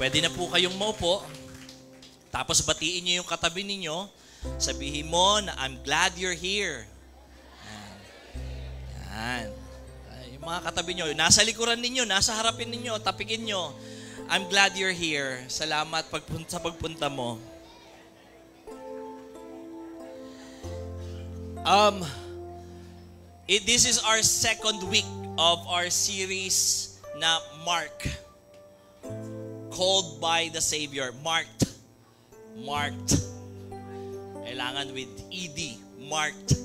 Pwede na po kayong maupo. Tapos batiin niyo yung katabi ninyo. Sabihin mo na I'm glad you're here. Yan. Yung mga katabi nyo, nasa likuran ninyo, nasa harapin ninyo, tapikin nyo. I'm glad you're here. Salamat sa pagpunta mo. This is our second week of our series na Mark. Called by the Savior. Marked. Kailangan with ED. Marked.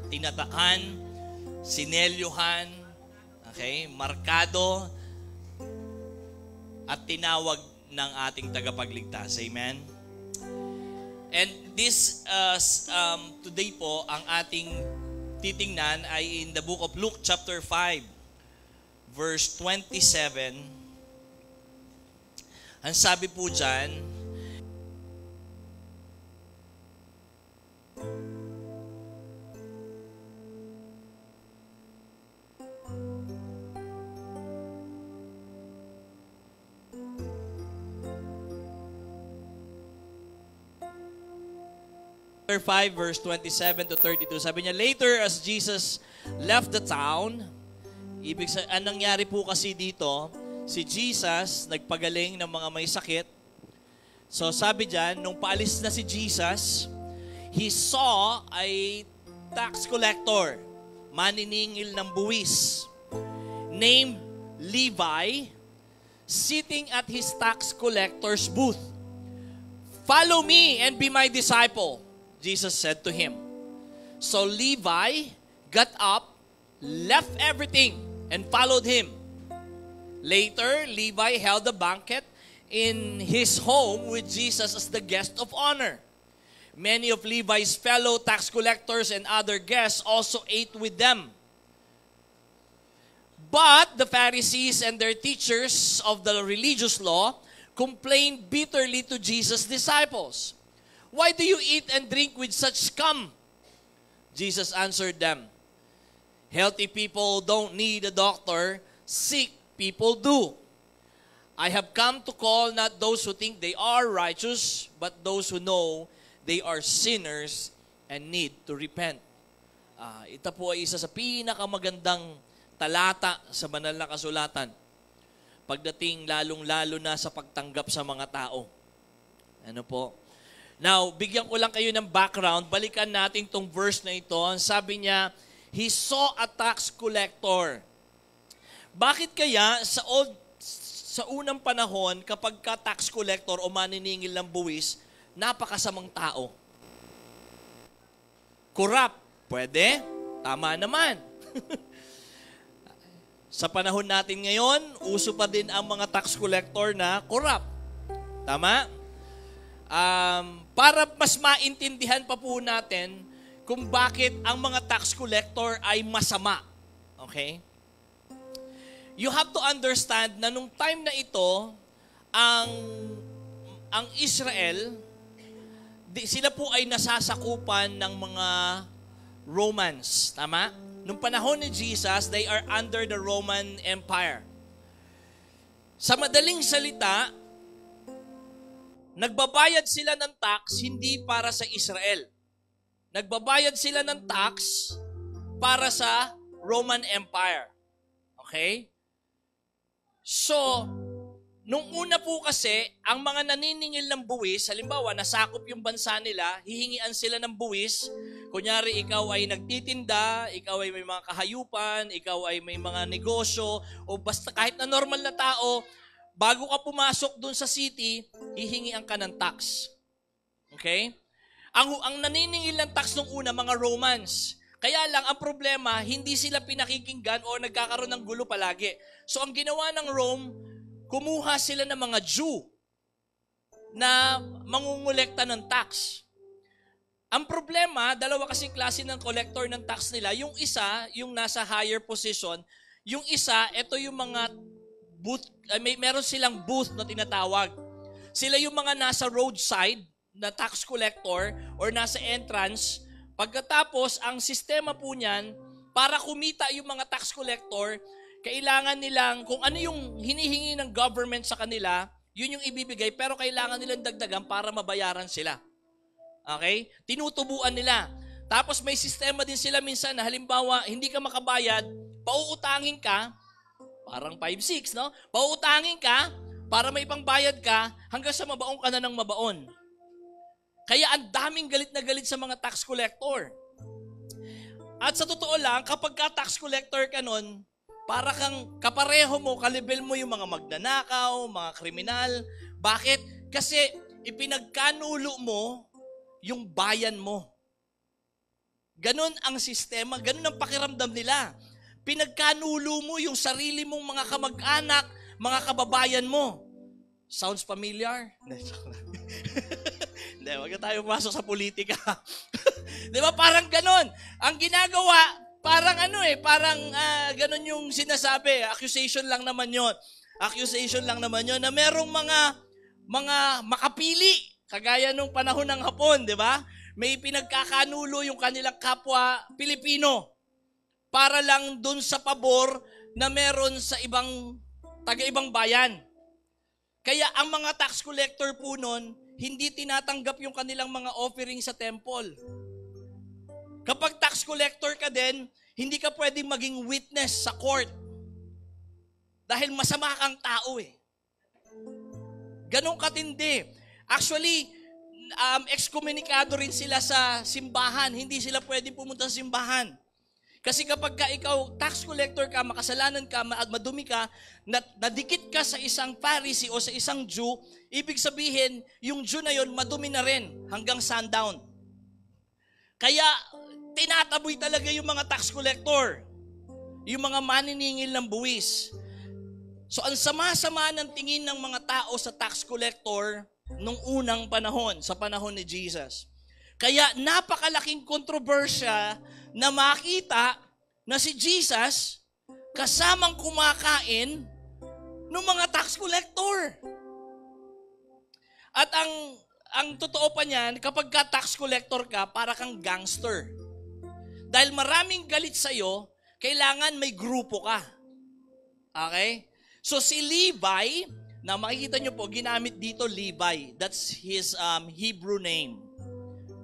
Tinatakan, sinelyuhan, okay, markado, at tinawag ng ating tagapagligtas. Amen? And this, today po, ang ating titingnan ay in the book of Luke chapter 5, verse 27. Ang sabi po dyan, chapter 5, verse 27 to 32. Sabi niya, later as Jesus left the town, anong nangyari po kasi dito, si Jesus nagpagaling ng mga may sakit. So sabi diyan, nung paalis na si Jesus, he saw a tax collector, maniningil ng buwis, named Levi, sitting at his tax collector's booth. Follow me and be my disciple, Jesus said to him. So Levi got up, left everything, and followed him. Later, Levi held a banquet in his home with Jesus as the guest of honor. Many of Levi's fellow tax collectors and other guests also ate with them. But the Pharisees and their teachers of the religious law complained bitterly to Jesus' disciples. Why do you eat and drink with such scum? Jesus answered them, healthy people don't need a doctor, sick people do. I have come to call not those who think they are righteous, but those who know they are sinners and need to repent. Ito po ay isa sa pinakamagandang talata sa banal na kasulatan. Pagdating lalong-lalo na sa pagtanggap sa mga tao. Ano po? Now, bigyan ko lang kayo ng background. Balikan natin tong verse na ito. Sabi niya, he saw a tax collector. Bakit kaya sa unang panahon, kapag ka tax collector o maniningil ng buwis, napakasamang tao? Corrupt. Pwede? Tama naman. Sa panahon natin ngayon, uso pa din ang mga tax collector na corrupt. Tama? Para mas maintindihan pa po natin kung bakit ang mga tax collector ay masama. Okay? You have to understand na nung time na ito, ang Israel, sila po ay nasasakupan ng mga Romans. Tama? Nung panahon ni Jesus, they are under the Roman Empire. Sa madaling salita, nagbabayad sila ng tax hindi para sa Israel. Nagbabayad sila ng tax para sa Roman Empire. Okay? So, nung una po kasi, ang mga naniningil ng buwis, halimbawa, nasakop yung bansa nila, hihingian sila ng buwis. Kunyari, ikaw ay nagtitinda, ikaw ay may mga kahayupan, ikaw ay may mga negosyo, o basta kahit na normal na tao, bago ka pumasok dun sa city, hihingian ka ng tax. Okay? Ang naniningil ng tax nung una, mga Romans. Kaya lang, ang problema, hindi sila pinakikinggan o nagkakaroon ng gulo palagi. So, ang ginawa ng Rome, kumuha sila ng mga Jew na mangungulekta ng tax. Ang problema, dalawa kasing klase ng collector ng tax nila. Yung isa, yung nasa higher position. Yung isa, ito yung mga booth, meron silang booth na tinatawag. Sila yung mga nasa roadside na tax collector or nasa entrance. Pagkatapos, ang sistema po niyan, para kumita yung mga tax collector, kailangan nilang, kung ano yung hinihingi ng government sa kanila, yun yung ibibigay, pero kailangan nilang dagdagan para mabayaran sila. Okay? Tinutubuan nila. Tapos may sistema din sila minsan na halimbawa, hindi ka makabayad, pauutangin ka, parang 5-6, no? Pauutangin ka, para may ipangbayad ka, hanggang sa mabaon ka na ng mabaon. Kaya ang daming galit na galit sa mga tax collector. At sa totoo lang, kapag ka tax collector ka nun, para kang kapareho mo, kalibel mo yung mga magnanakaw, mga kriminal. Bakit? Kasi ipinagkanulo mo yung bayan mo. Ganon ang sistema, ganon ang pakiramdam nila. Pinagkanulo mo yung sarili mong mga kamag-anak, mga kababayan mo. Sounds familiar? Hindi, wag na tayo pumasok sa politika. Di ba? Parang ganon. Ang ginagawa, parang ganon yung sinasabi. Accusation lang naman yon. Accusation lang naman yon na merong mga makapili. Kagaya nung panahon ng Hapon, di ba? May pinagkakanulo yung kanilang kapwa Pilipino para lang dun sa pabor na meron sa taga-ibang bayan. Kaya ang mga tax collector po nun, hindi tinatanggap yung kanilang mga offering sa temple. Kapag tax collector ka din, hindi ka pwedeng maging witness sa court. Dahil masama kang tao eh. Ganong katindi. Actually, excommunicado rin sila sa simbahan. Hindi sila pwedeng pumunta sa simbahan. Kasi kapag ka ikaw tax collector ka, makasalanan ka, at madumi ka, nadikit ka sa isang Pharisee o sa isang Jew, ibig sabihin, yung Jew na yon madumi na rin hanggang sundown. Kaya, tinataboy talaga yung mga tax collector. Yung mga maniningil ng buwis. So, ang sama-sama ng tingin ng mga tao sa tax collector nung unang panahon, sa panahon ni Jesus. Kaya, napakalaking kontrobersya na makita na si Jesus kasamang kumakain ng mga tax collector. At ang totoo pa niyan, kapag ka tax collector ka, para kang gangster. Dahil maraming galit sa'yo, kailangan may grupo ka. Okay? So si Levi, na makikita nyo po, ginamit dito Levi. That's his Hebrew name.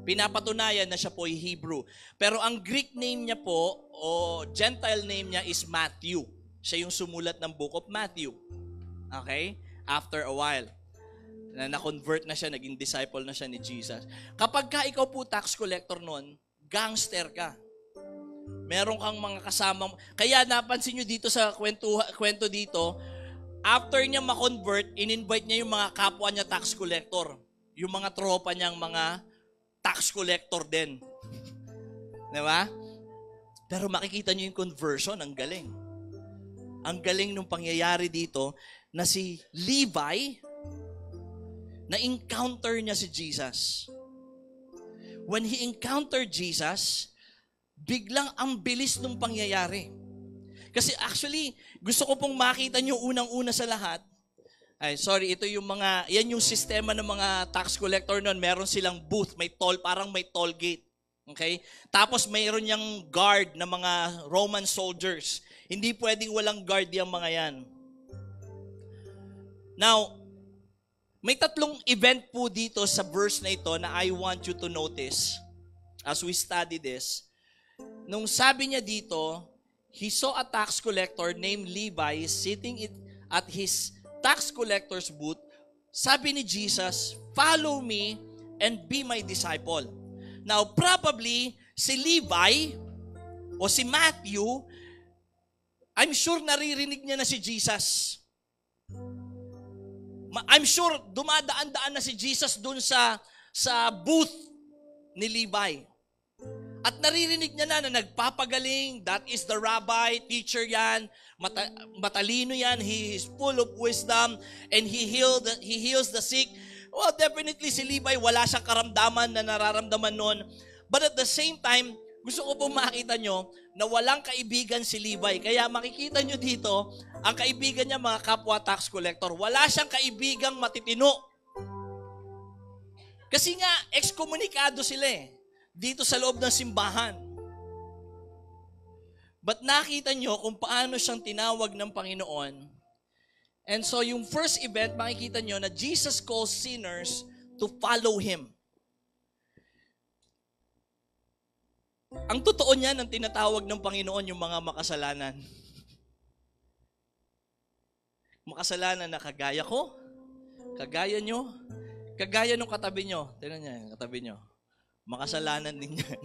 Pinapatunayan na siya po ay Hebrew. Pero ang Greek name niya po, o Gentile name niya is Matthew. Siya yung sumulat ng Book of Matthew. Okay? After a while. Na-convert na siya, naging disciple na siya ni Jesus. Kapag ka ikaw po tax collector nun, gangster ka. Meron kang mga kasama. Kaya napansin nyo dito sa kwento dito, after niya ma-convert, in-invite niya yung mga kapwa niya tax collector. Yung mga tropa niyang mga tax collector din. Diba? Pero makikita niyo yung conversion, ang galing. Ang galing nung pangyayari dito na si Levi, na-encounter niya si Jesus. When he encountered Jesus, biglang ang bilis nung pangyayari. Kasi actually, gusto ko pong makita niyo unang-una sa lahat. Ito yung yan yung sistema ng mga tax collector noon. Meron silang booth, parang may toll gate. Okay? Tapos mayroon yung guard na mga Roman soldiers. Hindi pwedeng walang guard yung mga yan. Now, may tatlong event po dito sa verse na ito na I want you to notice as we study this. Nung sabi niya dito, he saw a tax collector named Levi sitting at his tax collector's booth. Sabi ni Jesus, follow me and be my disciple. Now, probably, si Levi o si Matthew, I'm sure naririnig niya na si Jesus. I'm sure dumadaan-daan na si Jesus dun sa booth ni Levi. At naririnig niya na nagpapagaling, that is the rabbi, teacher yan, matalino yan, he is full of wisdom, and he heals the sick. Well, definitely si Levi, wala siyang karamdaman na nararamdaman nun. But at the same time, gusto ko pong makita nyo na walang kaibigan si Levi. Kaya makikita nyo dito, ang kaibigan niya mga kapwa tax collector. Wala siyang kaibigang matitino. Kasi nga, excommunicado sila dito sa loob ng simbahan. But nakita nyo kung paano siyang tinawag ng Panginoon And so yung first event, makikita nyo na Jesus calls sinners to follow Him. Ang totoo niyan, ang tinatawag ng Panginoon yung mga makasalanan. Makasalanan na kagaya ko, kagaya nyo, kagaya nung katabi nyo. Tingnan niya, yung katabi nyo. Makasalanan din yan.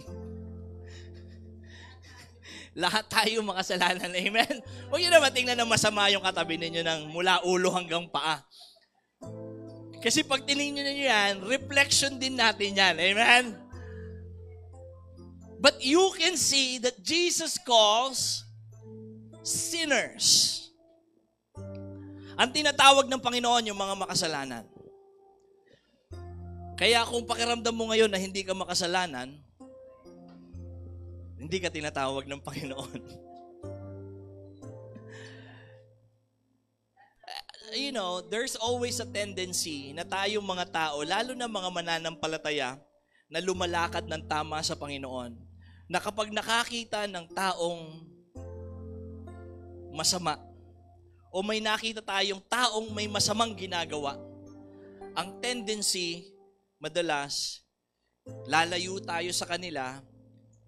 Lahat tayo makasalanan. Amen? Huwag nyo naman tingnan na masama yung katabi ninyo ng mula ulo hanggang paa. Kasi pag tinignan nyo yan, reflection din natin yan. Amen? But you can see that Jesus calls sinners. Ang tinatawag ng Panginoon yung mga makasalanan. Kaya kung pakiramdam mo ngayon na hindi ka makasalanan, hindi ka tinatawag ng Panginoon. You know, there's always a tendency na tayong mga tao, lalo na mga mananampalataya, na lumalakad ng tama sa Panginoon. Na kapag nakakita ng taong masama, o may nakita tayong taong may masamang ginagawa, ang tendency, madalas, lalayo tayo sa kanila,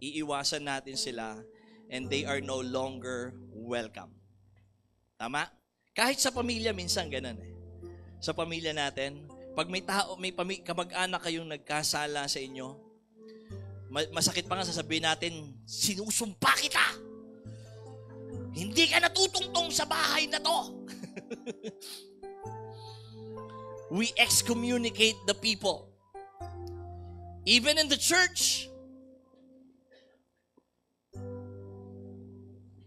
iiwasan natin sila, and they are no longer welcome. Tama? Kahit sa pamilya, minsan ganun eh. Sa pamilya natin, pag may tao, may kamag-anak kayong nagkasala sa inyo, masakit pa nga sasabihin natin, sinusumpa kita! Hindi ka natutungtong sa bahay na to! We excommunicate the people. Even in the church.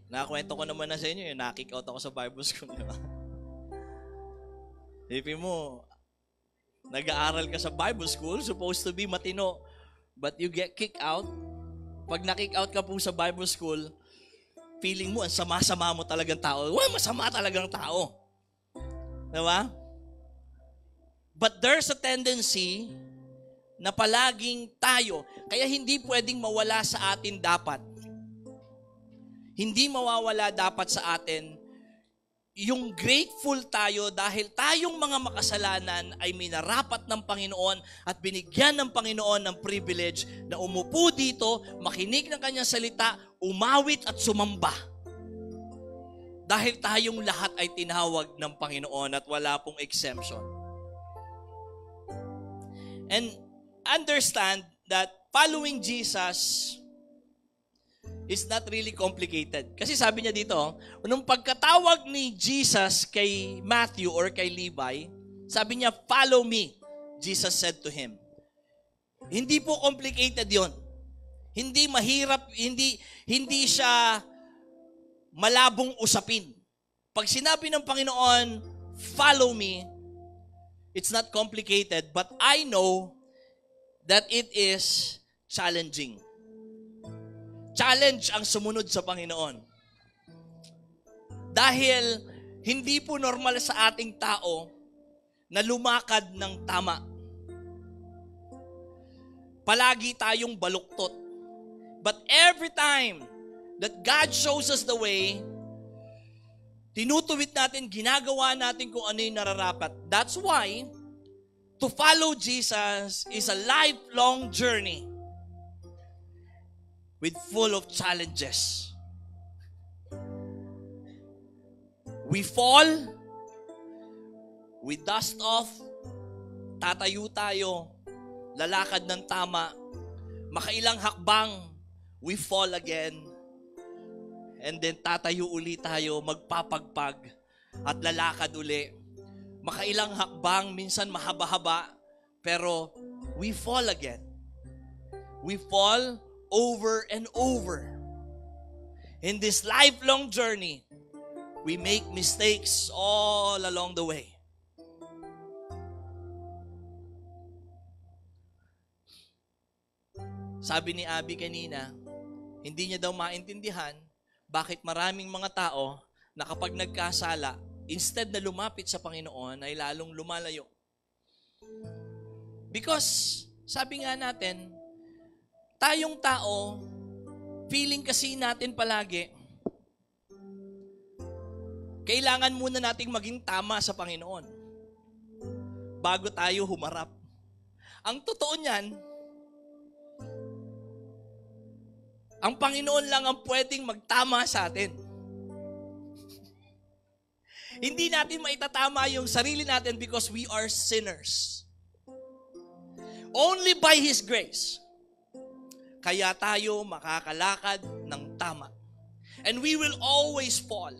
Nakakwento ko naman na sa inyo, nakick out ako sa Bible school. Diba? Isipin mo, nag-aaral ka sa Bible school, supposed to be matino, but you get kicked out. Pag na-kick out ka po sa Bible school, feeling mo, ang sama-sama mo talagang tao. Well, masama talagang tao. Diba? But there's a tendency na palaging tayo, kaya hindi pwedeng mawala sa atin dapat. Hindi mawawala dapat sa atin yung grateful tayo dahil tayong mga makasalanan ay minarapat ng Panginoon at binigyan ng Panginoon ng privilege na umupo dito, makinig ng kanyang salita, umawit at sumamba. Dahil tayong lahat ay tinawag ng Panginoon at wala pong exemption. And understand that following Jesus is not really complicated. Kasi sabi niya dito, nung pagkatawag ni Jesus kay Matthew or kay Levi, sabi niya, follow me, Jesus said to him. Hindi po complicated yon. Hindi mahirap, hindi siya malabong usapin. Pag sinabi ng Panginoon, follow me, it's not complicated, but I know that it is challenging. Challenge ang sumunod sa Panginoon. Dahil hindi po normal sa ating tao na lumakad ng tama. Palagi tayong baluktot. But every time that God shows us the way, tinutuwid natin, ginagawa natin kung ano yung nararapat. That's why, to follow Jesus is a lifelong journey with full of challenges. We fall, we dust off, tatayo tayo, lalakad ng tama, makailang hakbang, we fall again, and then tatayo uli tayo, magpapagpag, at lalakad uli. Makailang hakbang, minsan mahaba-haba, pero we fall again. We fall over and over. In this lifelong journey, we make mistakes all along the way. Sabi ni Abby kanina, hindi niya daw maintindihan bakit maraming mga tao na kapag nagkasala, instead na lumapit sa Panginoon, ay lalong lumalayo. Because, sabi nga natin, tayong tao, feeling kasi natin palagi, kailangan muna nating maging tama sa Panginoon bago tayo humarap. Ang totoo niyan, ang Panginoon lang ang pwedeng magtama sa atin. Hindi natin maitatama yung sarili natin because we are sinners. Only by His grace, kaya tayo makakalakad ng tama. And we will always fall.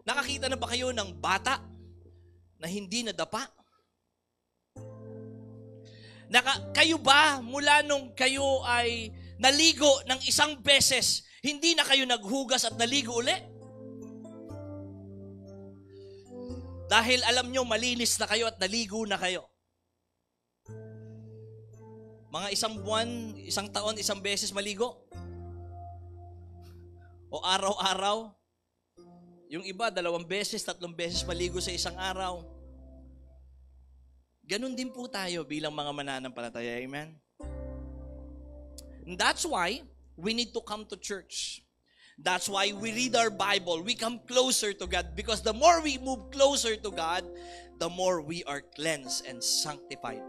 Nakakita na ba kayo ng bata na hindi nadapa? Kayo ba, mula nung kayo ay naligo ng isang beses, hindi na kayo naghugas at naligo uli? Dahil alam nyo, malinis na kayo at naligo na kayo. Mga isang buwan, isang taon, isang beses maligo? O araw-araw? Yung iba, 2 beses, 3 beses maligo sa isang araw. Ganon din po tayo bilang mga mananampalataya. Amen? And that's why we need to come to church. That's why we read our Bible. We come closer to God. Because the more we move closer to God, the more we are cleansed and sanctified.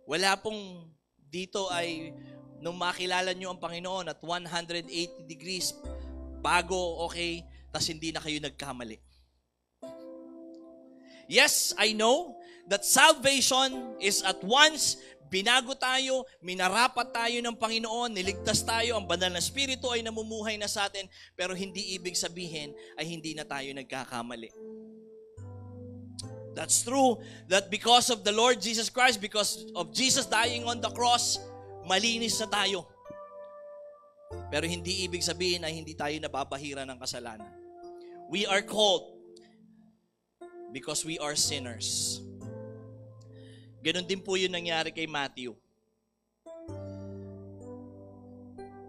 Wala pong dito ay nung makilala nyo ang Panginoon at 180 degrees bago, okay, tas hindi na kayo nagkamali. Yes, I know that salvation is at once binago tayo, minarapat tayo ng Panginoon, niligtas tayo, ang banal na Espiritu ay namumuhay na sa atin, pero hindi ibig sabihin ay hindi na tayo nagkakamali. That's true that because of the Lord Jesus Christ, because of Jesus dying on the cross, malinis na tayo. Pero hindi ibig sabihin ay hindi tayo nababahira ng kasalanan. We are called because we are sinners. Ganon din po yun nangyari kay Matthew.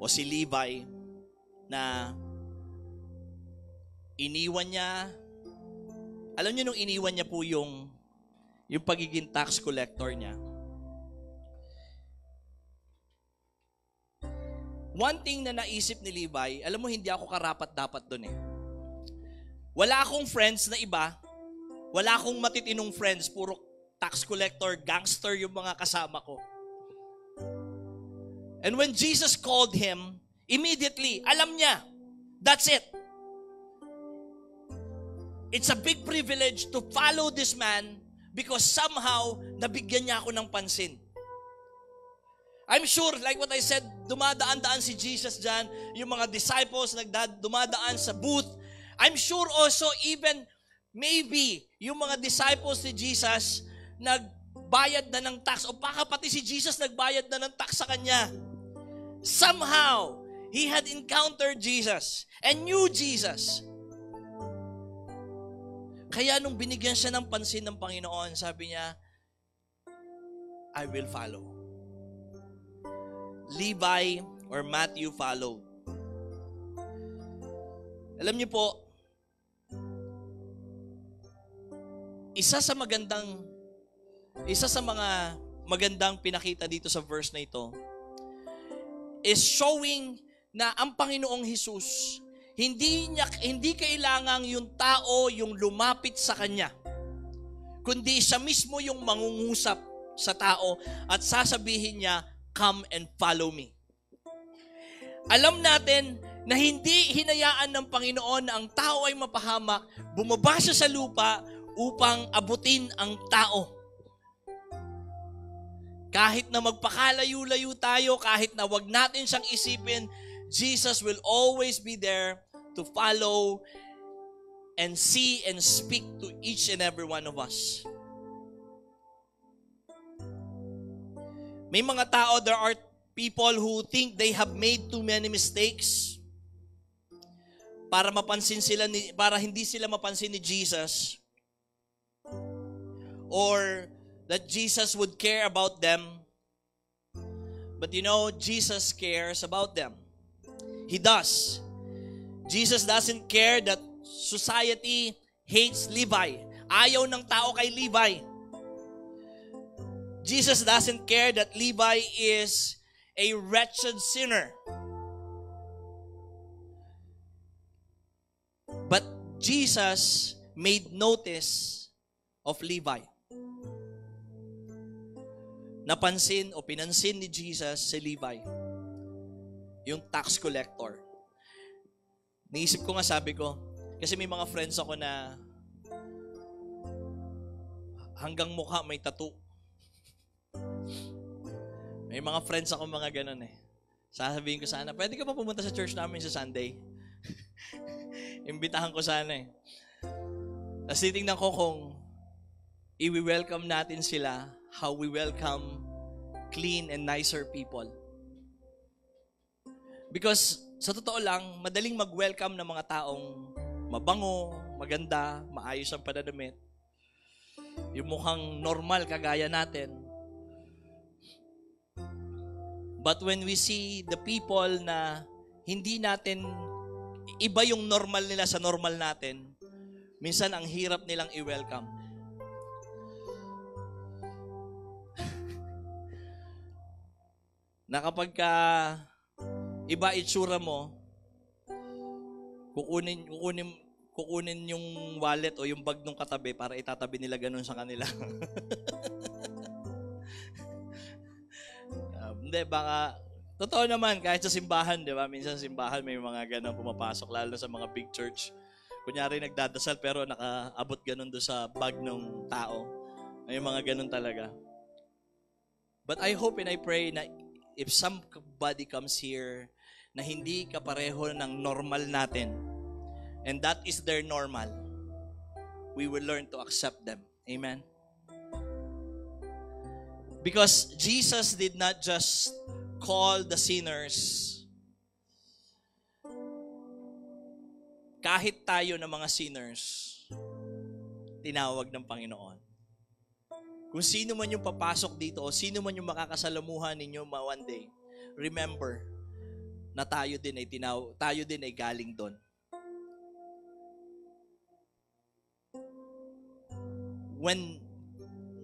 O si Levi na iniwan niya. Alam niyo nung iniwan niya po yung pagiging tax collector niya. One thing na naisip ni Levi, alam mo hindi ako karapat-dapat doon eh. Wala akong friends na iba, wala akong matitinong friends, puro tax collector, gangster yung mga kasama ko. And when Jesus called him, immediately, alam niya, that's it. It's a big privilege to follow this man because somehow, nabigyan niya ako ng pansin. I'm sure, like what I said, dumadaan-daan si Jesus dyan, yung mga disciples dumadaan sa booth. I'm sure also even maybe yung mga disciples ni Jesus nagbayad na ng tax o baka pati si Jesus nagbayad na ng tax sa kanya. Somehow, he had encountered Jesus and knew Jesus. Kaya nung binigyan siya ng pansin ng Panginoon, sabi niya, I will follow. Levi or Matthew followed. Alam niyo po, isa sa mga magandang pinakita dito sa verse na ito is showing na ang Panginoong Hesus, hindi kailangang yung tao yung lumapit sa Kanya, kundi siya mismo yung mangungusap sa tao at sasabihin niya, come and follow me. Alam natin na hindi hinayaan ng Panginoon na ang tao ay mapahamak, bumaba siya sa lupa upang abutin ang tao. Kahit na magpakalayo-layo tayo, kahit na wag natin siyang isipin, Jesus will always be there to follow and see and speak to each and every one of us. May mga tao, there are people who think they have made too many mistakes para hindi sila mapansin ni Jesus, or that Jesus would care about them. But you know, Jesus cares about them. He does. Jesus doesn't care that society hates Levi. Ayaw ng tao kay Levi. Jesus doesn't care that Levi is a wretched sinner. Jesus made notice of Levi. Napansin o pinansin ni Jesus si Levi, yung tax collector. Naisip ko nga, sabi ko, kasi may mga friends ako na hanggang mukha may tattoo. May mga friends ako mga ganun eh. Sasabihin ko sana, pwede ka pa pumunta sa church namin sa Sunday? Imbitahan ko sana eh. Tapos titingnan ko kung i-welcome natin sila how we welcome clean and nicer people. Because sa totoo lang, madaling mag-welcome ng mga taong mabango, maganda, maayos ang pananamit. Yung mukhang normal kagaya natin. But when we see the people na hindi natin, iba yung normal nila sa normal natin, minsan ang hirap nilang i-welcome. Na kapag ka iba itsura mo, kukunin yung wallet o yung bag ng katabi para itatabi nila ganun sa kanila. Hindi, baka, totoo naman, kahit sa simbahan, di ba? Minsan sa simbahan may mga ganun pumapasok, lalo sa mga big church. Kunyari nagdadasal pero nakaabot ganun doon sa bag ng tao. May mga ganun talaga. But I hope and I pray na if somebody comes here na hindi kapareho ng normal natin, and that is their normal, we will learn to accept them. Amen? Because Jesus did not just call the sinners. Kahit tayo na mga sinners, tinawag ng Panginoon. Kung sino man yung papasok dito o sino man yung makakasalamuhan ninyo one day, remember na tayo din ay galing doon.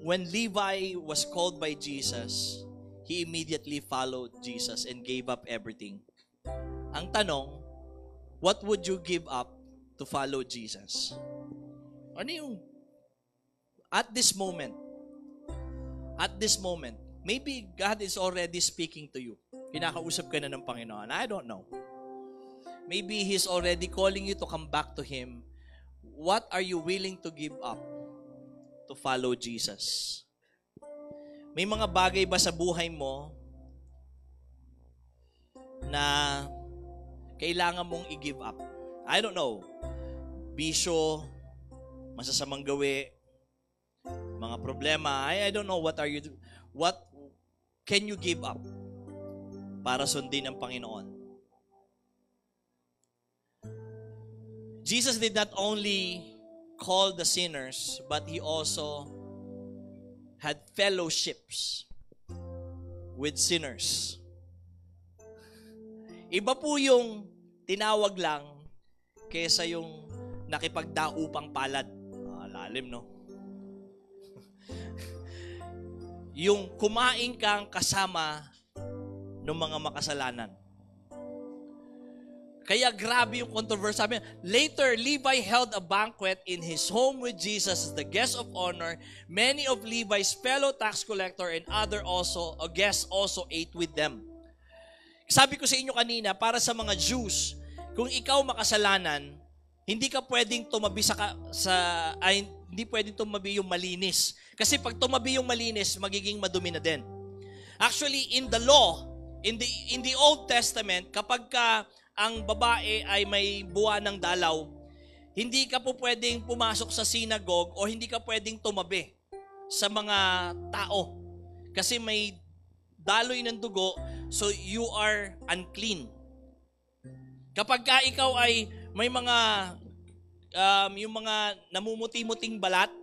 When Levi was called by Jesus, he immediately followed Jesus and gave up everything. Ang tanong, what would you give up to follow Jesus? Ano yung at this moment, maybe God is already speaking to you. Kinakausap ka na ng Panginoon. I don't know. Maybe He's already calling you to come back to Him. What are you willing to give up to follow Jesus? May mga bagay ba sa buhay mo na kailangan mong i-give up? I don't know. Bisyo, masasamang gawi, mga problema. I don't know what can you give up para sundin ang Panginoon? Jesus did not only call the sinners, but He also had fellowships with sinners. Iba po yung tinawag lang kesa yung nakipagdaupang palad. Lalim, no? Yung kumain kang kasama ng mga makasalanan. Kaya grabe yung controversy. Sabi niya, later, Levi held a banquet in his home with Jesus as the guest of honor. Many of Levi's fellow tax collector and other guests also ate with them. Sabi ko sa inyo kanina, para sa mga Jews, kung ikaw makasalanan, hindi ka pwedeng tumabi hindi pwedeng tumabi yung malinis. Kasi pag tumabi yung malinis, magiging madumi na din. Actually, in the law, in the Old Testament, kapag ang babae ay may buwan ng dalaw, hindi ka po pwedeng pumasok sa synagogue o hindi ka pwedeng tumabi sa mga tao. Kasi may daloy ng dugo, so you are unclean. Kapag ikaw ay may mga yung mga namumuti-muting balat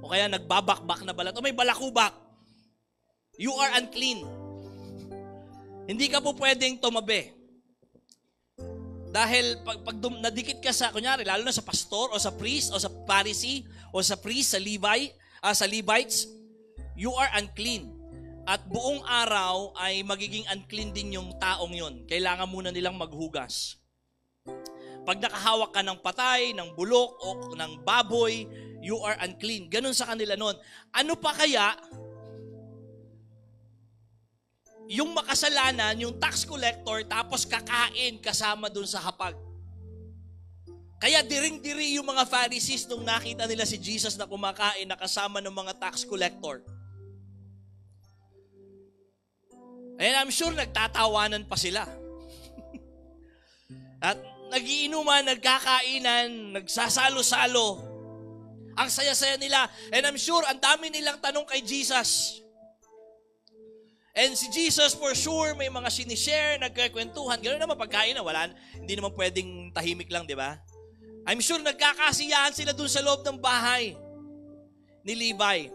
o kaya nagbabakbak na balat o may balakubak, you are unclean. Hindi ka po pwedeng tumabi. Dahil pag nadikit ka sa, kunyari, lalo na sa pastor o sa priest o sa Pharisee o sa priest, sa Levites, you are unclean. At buong araw ay magiging unclean din yung taong yun. Kailangan muna nilang maghugas. Pag nakahawak ka ng patay, ng bulok, o ng baboy, you are unclean. Ganun sa kanila noon. Ano pa kaya yung makasalanan, yung tax collector, tapos kakain kasama dun sa hapag? Kaya diring-diri yung mga Pharisees nung nakita nila si Jesus na kumakain na kasama ng mga tax collector. And I'm sure nagtatawanan pa sila. At nagiinuman, nagkakainan, nagsasalo-salo. Ang saya-saya nila. And I'm sure ang dami nilang tanong kay Jesus. And si Jesus for sure may mga sinishare, nagkakwentuhan. Ganoon naman pagkain na wala. Hindi naman pwedeng tahimik lang, di ba? I'm sure nagkakasiyahan sila dun sa loob ng bahay ni Levi.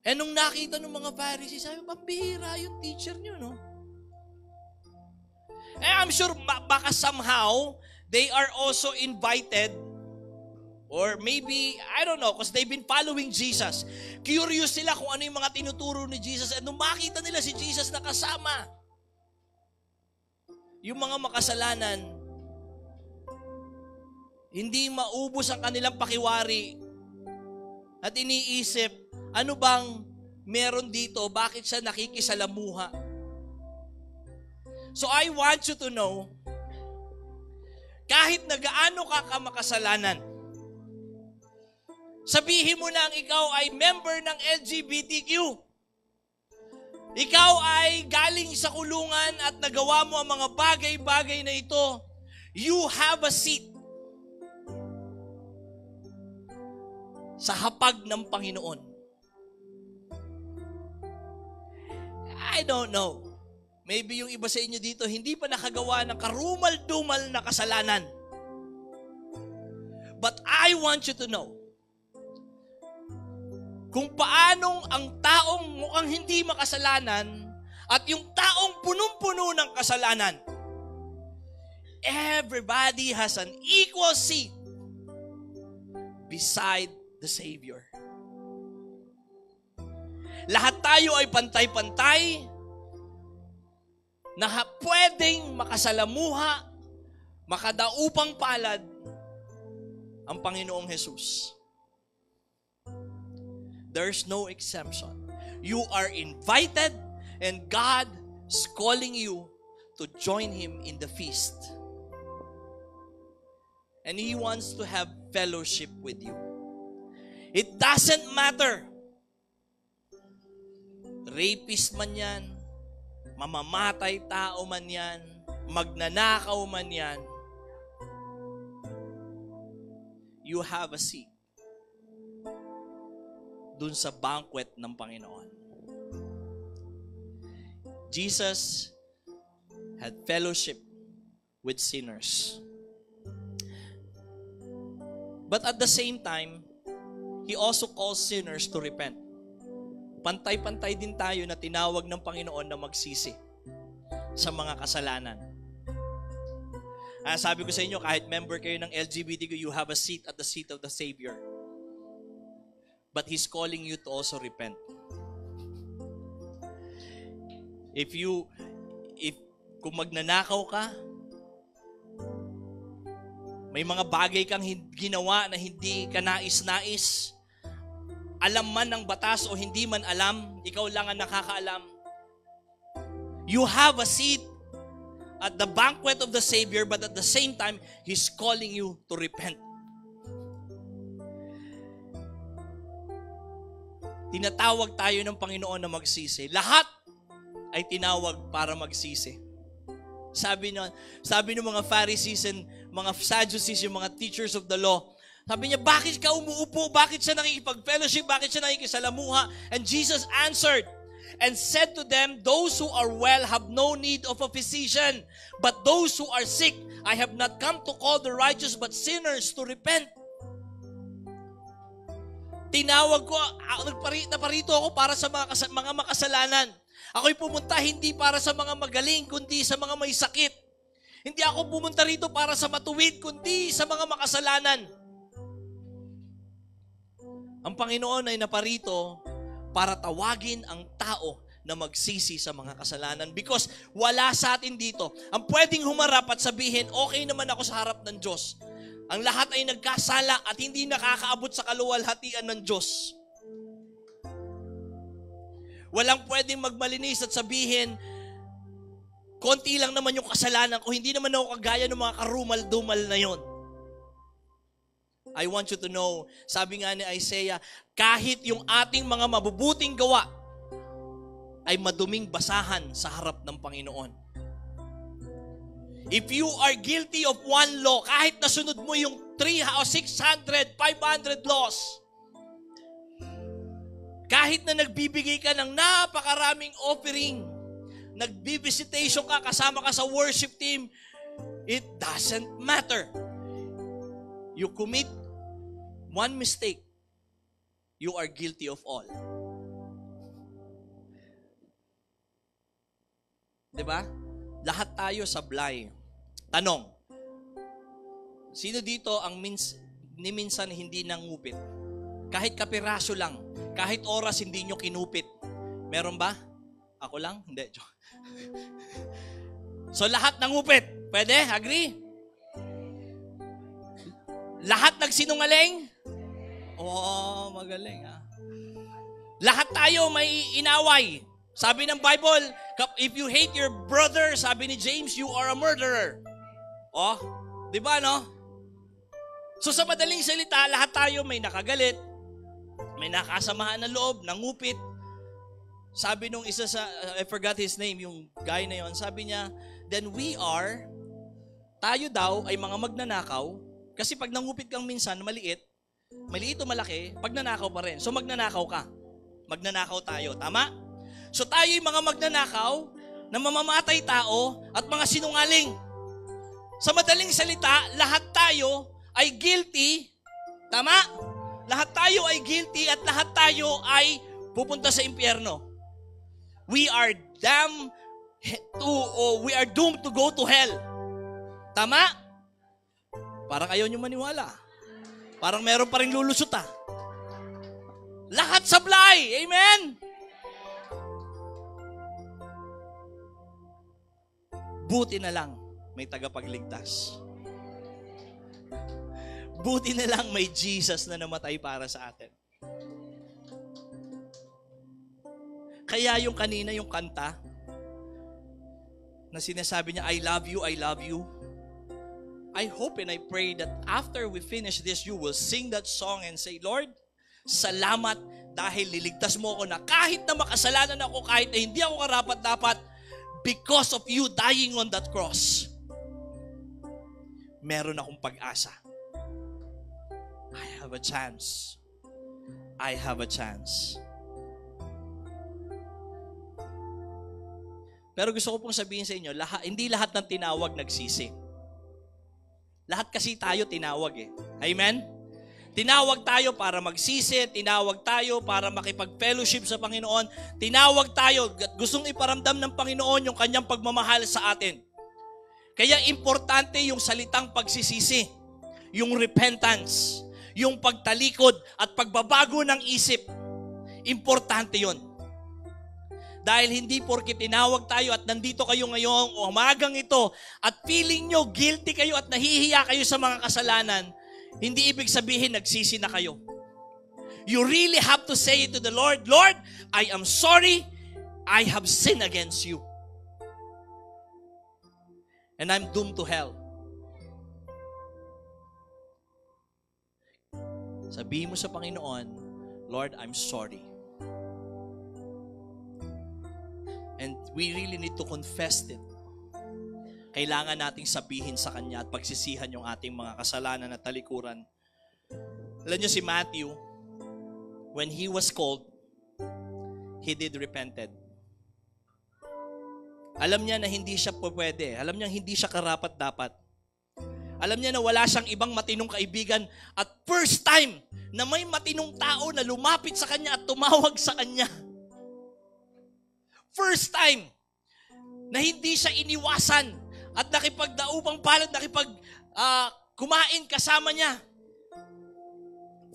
And nung nakita ng mga Pharisees, sabi, mabihira yung teacher nyo, no? And I'm sure baka somehow they are also invited, or maybe, I don't know, because they've been following Jesus. Curious sila kung ano yung mga tinuturo ni Jesus. And nung makita nila si Jesus na kasama yung mga makasalanan, hindi maubos ang kanilang pakiwari at iniisip, ano bang meron dito? Bakit siya nakikisalamuha? So I want you to know, kahit na gaano ka makasalanan, sabihin mo lang ikaw ay member ng LGBTQ. Ikaw ay galing sa kulungan at nagawa mo ang mga bagay-bagay na ito. You have a seat sa hapag ng Panginoon. I don't know. Maybe yung iba sa inyo dito, hindi pa nakagawa ng karumal-dumal na kasalanan. But I want you to know, kung paanong ang taong mukhang hindi makasalanan at yung taong punong-puno ng kasalanan, everybody has an equal seat beside the Savior. Lahat tayo ay pantay-pantay na pwedeng makasalamuha, makadaupang palad ang Panginoong Jesus. There's no exemption. You are invited and God is calling you to join Him in the feast. And He wants to have fellowship with you. It doesn't matter. Rapist man yan, mamamatay tao man yan, magnanakaw man yan, you have a seat dun sa banquet ng Panginoon. Jesus had fellowship with sinners. But at the same time, He also calls sinners to repent. Pantay-pantay din tayo na tinawag ng Panginoon na magsisi sa mga kasalanan. Sabi ko sa inyo, kahit member kayo ng LGBTQ, you have a seat at the seat of the Savior. But He's calling you to also repent. Kung magnanakaw ka, may mga bagay kang ginawa na hindi ka nais-nais, alam man ng batas o hindi man alam, ikaw lang ang nakakaalam. You have a seat at the banquet of the Savior, but at the same time, He's calling you to repent. Tinatawag tayo ng Panginoon na magsisi. Lahat ay tinawag para magsisi. Sabi ng mga Pharisees and mga Sadducees, yung mga teachers of the law, sabi niya, bakit ka umuupo? Bakit siya nakikipag-fellowship? Bakit siya nakikisalamuha? And Jesus answered and said to them, those who are well have no need of a physician, but those who are sick, I have not come to call the righteous, but sinners to repent. Tinawag ko, naparito ako para sa mga makasalanan. Ako'y pumunta hindi para sa mga magaling, kundi sa mga may sakit. Hindi ako pumunta rito para sa matuwid, kundi sa mga makasalanan. Ang Panginoon ay naparito para tawagin ang tao na magsisi sa mga kasalanan. Because wala sa atin dito ang pwedeng humarap at sabihin, okay naman ako sa harap ng Diyos. Ang lahat ay nagkasala at hindi nakakaabot sa kaluwalhatian ng Diyos. Walang pwedeng magmalinis at sabihin, konti lang naman yung kasalanan ko, hindi naman ako kagaya ng mga karumal-dumal na yon. I want you to know, sabi nga ni Isaiah, kahit yung ating mga mabubuting gawa ay maduming basahan sa harap ng Panginoon. If you are guilty of one law, kahit nasunod mo yung 300 o 600, 500 laws, kahit na nagbibigay ka ng napakaraming offering, nagbibisitation ka, kasama ka sa worship team, it doesn't matter. You commit one mistake, you are guilty of all. Diba? Lahat tayo sablay. Tanong, sino dito ang minsan hindi nangupit? Kahit kapiraso lang, kahit oras hindi nyo kinupit. Meron ba? Ako lang? Hindi. So lahat nangupit. Pwede? Agree? Lahat nagsinungaling? Oo, magaling ha. Lahat tayo may inaway. Sabi ng Bible, if you hate your brother, sabi ni James, you are a murderer. Oh, di ba no? So sa madaling salita, lahat tayo may nakagalit, may nakasamahan na loob, nangupit. Sabi nung isa sa, I forgot his name, yung guy na yon, sabi niya, then tayo daw ay mga magnanakaw, kasi pag nangupit kang minsan, maliit o malaki, pag nanakaw pa rin. So magnanakaw ka. Magnanakaw tayo. Tama? So tayo yung mga magnanakaw na mamamatay tao at mga sinungaling. Sa madaling salita, lahat tayo ay guilty. Tama? Lahat tayo ay guilty at lahat tayo ay pupunta sa impyerno. We are doomed to go to hell. Tama? Parang ayaw nyo maniwala. Parang meron pa rin lulusot ah. Lahat sablay. Amen? Buti na lang may tagapagligtas. Buti na lang may Jesus na namatay para sa atin. Kaya yung kanina yung kanta na sinasabi niya, I love you, I love you. I hope and I pray that after we finish this, you will sing that song and say, Lord, salamat dahil liligtas mo ako na kahit na makasalanan ako, kahit na hindi ako karapat-dapat, because of you dying on that cross, meron akong pag-asa. I have a chance. I have a chance. Pero gusto ko pong sabihin sa inyo, hindi lahat ng tinawag nagsisi. Lahat kasi tayo tinawag eh. Amen? Tinawag tayo para magsisi, tinawag tayo para makipag-fellowship sa Panginoon, tinawag tayo at gustong iparamdam ng Panginoon yung kanyang pagmamahal sa atin. Kaya importante yung salitang pagsisisi, yung repentance, yung pagtalikod at pagbabago ng isip. Importante yon. Dahil hindi porke tinawag tayo at nandito kayo ngayong umagang ito at feeling nyo guilty kayo at nahihiya kayo sa mga kasalanan, hindi ibig sabihin nagsisi na kayo. You really have to say it to the Lord, Lord, I am sorry, I have sinned against you. And I'm doomed to hell. Sabihin mo sa Panginoon, Lord, I'm sorry. And we really need to confess it. Kailangan nating sabihin sa Kanya at pagsisihan yung ating mga kasalanan at talikuran. Alam niyo si Matthew, when he was called, he did repented. Alam niya na hindi siya pwede. Alam niya hindi siya karapat-dapat. Alam niya na wala siyang ibang matinong kaibigan at first time na may matinong tao na lumapit sa Kanya at tumawag sa Kanya. First time na hindi siya iniwasan at nakipagdaupang palad, kumain kasama niya.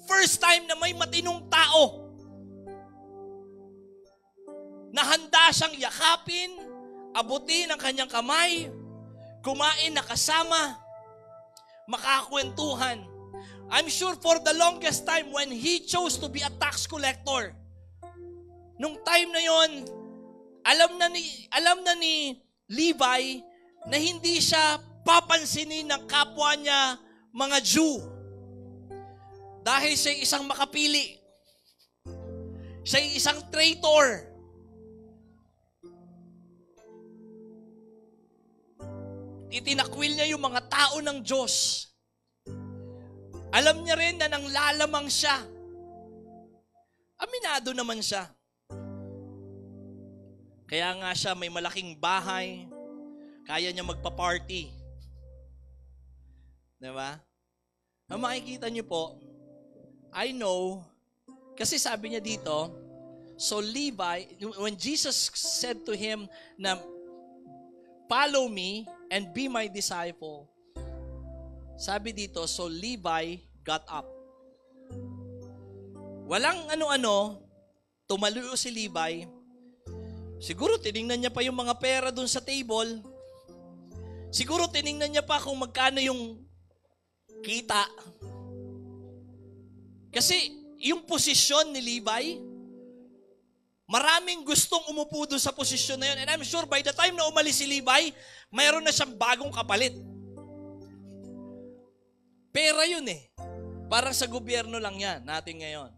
First time na may matinong tao na handa handa siyang yakapin, abutin ang kanyang kamay, kumain na kasama, makakwentuhan. I'm sure for the longest time when he chose to be a tax collector, nung time na yon, alam na ni Levi na hindi siya papansinin ng kapwa niya mga Jew. Dahil siya isang makapili. Siya isang traitor. Itinakwil niya yung mga tao ng Diyos. Alam niya rin na nanglalamang siya. Aminado naman siya. Kaya nga siya may malaking bahay, kaya niya magpa-party. Diba? Ang makikita niyo po, I know, kasi sabi niya dito, so Levi, when Jesus said to him na, follow me and be my disciple, sabi dito, so Levi got up. Walang ano-ano, tumaluyo si Levi. Siguro tiningnan niya pa yung mga pera dun sa table. Siguro tiningnan niya pa kung magkano yung kita. Kasi yung posisyon ni Levi, maraming gustong umupo dun sa posisyon na yun. And I'm sure by the time na umalis si Levi, mayroon na siyang bagong kapalit. Pera yun eh. Parang sa gobyerno lang yan natin ngayon.